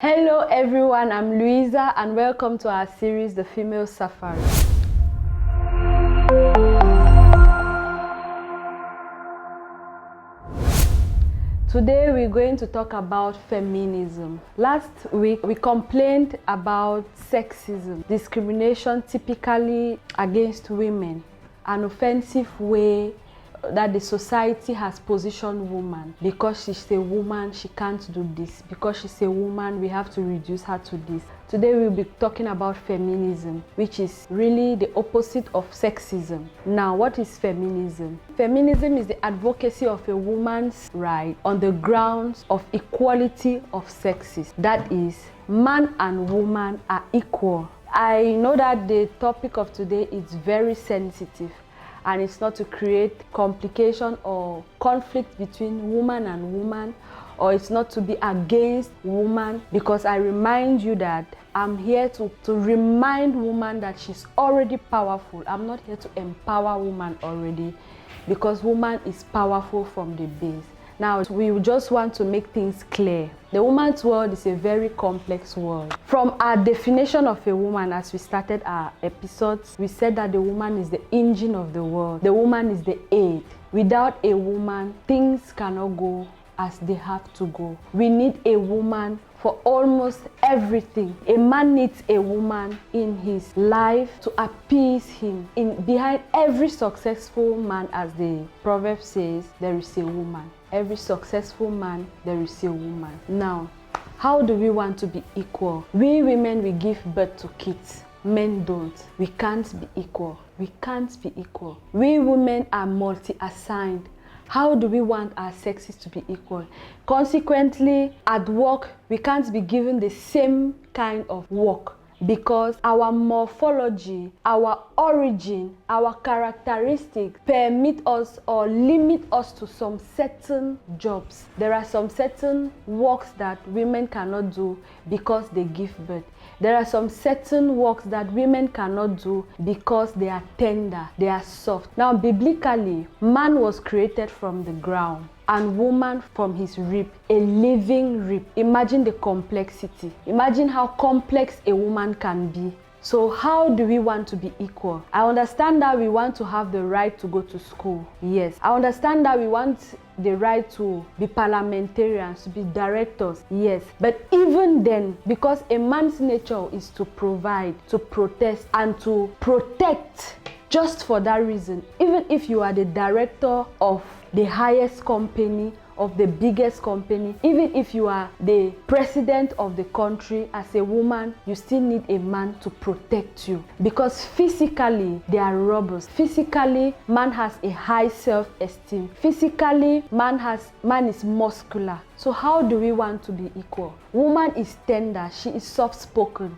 Hello everyone, I'm Louisa and welcome to our series, The Female Safari. Today we're going to talk about feminism. Last week we complained about sexism, discrimination typically against women, an offensive way that the society has positioned woman. Because she's a woman, she can't do this. Because she's a woman, we have to reduce her to this. Today we'll be talking about feminism, which is really the opposite of sexism. Now, what is feminism? Feminism is the advocacy of a woman's right on the grounds of equality of sexes. That is, man and woman are equal. I know that the topic of today is very sensitive, and it's not to create complication or conflict between woman and woman, or it's not to be against woman, because I remind you that I'm here to remind woman that she's already powerful. I'm not here to empower woman already, because woman is powerful from the base. Now, we just want to make things clear. The woman's world is a very complex world. From our definition of a woman, as we started our episodes, we said that the woman is the engine of the world. The woman is the aid. Without a woman, things cannot go as they have to go. We need a woman for almost everything. A man needs a woman in his life to appease him. Behind every successful man, as the proverb says, there is a woman. Every successful man, there is a woman. Now, how do we want to be equal? We women, we give birth to kids. Men don't. We can't be equal. We can't be equal. We women are multi-assigned. How do we want our sexes to be equal? Consequently, at work, we can't be given the same kind of work, because our morphology, our origin, our characteristics permit us or limit us to some certain jobs. There are some certain works that women cannot do because they give birth. There are some certain works that women cannot do because they are tender, they are soft. Now, biblically, man was created from the ground and woman from his rib, a living rib. Imagine the complexity. Imagine how complex a woman can be. So how do we want to be equal? I understand that we want to have the right to go to school. Yes. I understand that we want the right to be parliamentarians, to be directors. Yes. But even then, because a man's nature is to provide, to protest, and to protect, just for that reason, even if you are the director of the highest company, of the biggest company, even if you are the president of the country, as a woman, you still need a man to protect you. Because physically, they are robust. Physically, man has a high self-esteem. Physically, man is muscular. So how do we want to be equal? Woman is tender, she is soft-spoken.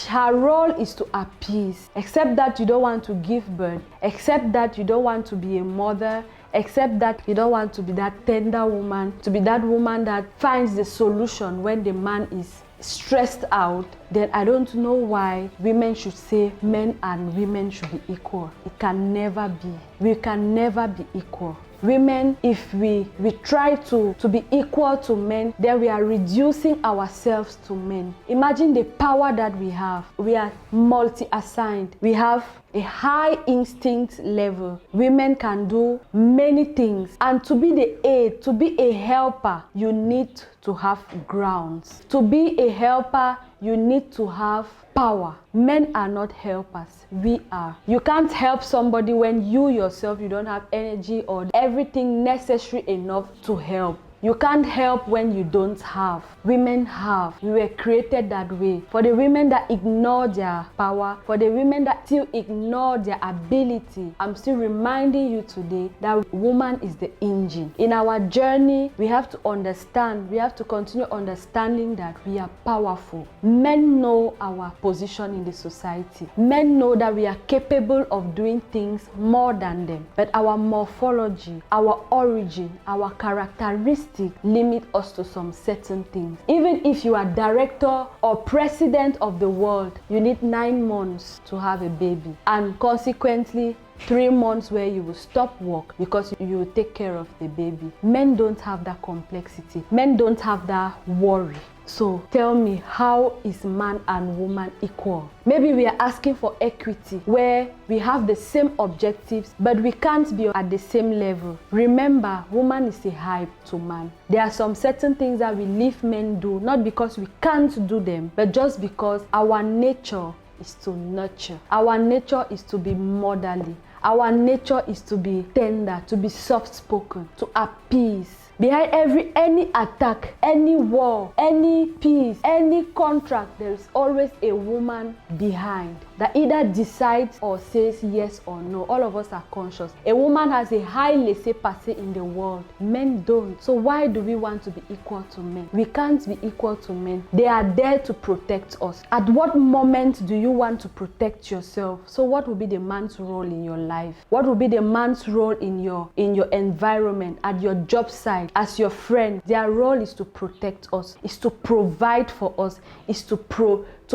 Her role is to appease, except that you don't want to give birth, except that you don't want to be a mother, except that you don't want to be that tender woman, to be that woman that finds the solution when the man is stressed out. Then I don't know why women should say men and women should be equal. It can never be. We can never be equal. Women, if we try to be equal to men, then we are reducing ourselves to men. Imagine the power that we have. We are multi-assigned. We have a high instinct level. Women can do many things. And to be the aid, to be a helper, you need to have grounds. To be a helper, you need to have power. Men are not helpers. We are. You can't help somebody when you yourself, you don't have energy or everything necessary enough to help. You can't help when you don't have. Women have. We were created that way. For the women that ignore their power, for the women that still ignore their ability, I'm still reminding you today that woman is the engine. In our journey, we have to understand, we have to continue understanding that we are powerful. Men know our position in the society. Men know that we are capable of doing things more than them. But our morphology, our origin, our characteristics limit us to some certain things. Even if you are director or president of the world, you need 9 months to have a baby. And consequently, 3 months where you will stop work because you will take care of the baby. Men don't have that complexity. Men don't have that worry. So tell me, how is man and woman equal? Maybe we are asking for equity where we have the same objectives, but we can't be at the same level. Remember, woman is a hype to man. There are some certain things that we leave men do, not because we can't do them, but just because our nature is to nurture. Our nature is to be motherly. Our nature is to be tender, to be soft-spoken, to appease. Behind any attack, any war, any peace, any contract, there is always a woman behind that either decides or says yes or no. All of us are conscious. A woman has a high laissez-passer in the world. Men don't. So why do we want to be equal to men? We can't be equal to men. They are there to protect us. At what moment do you want to protect yourself? So what will be the man's role in your life? What will be the man's role in your environment, at your job site, as your friend? Their role is to protect us, is to provide for us, is to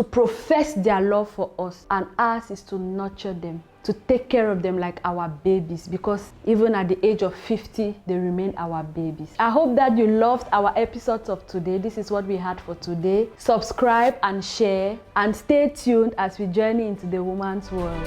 profess their love for us, and ours is to nurture them, to take care of them like our babies, because even at the age of 50, they remain our babies. I hope that you loved our episodes of today. This is what we had for today. Subscribe and share, and stay tuned as we journey into the woman's world.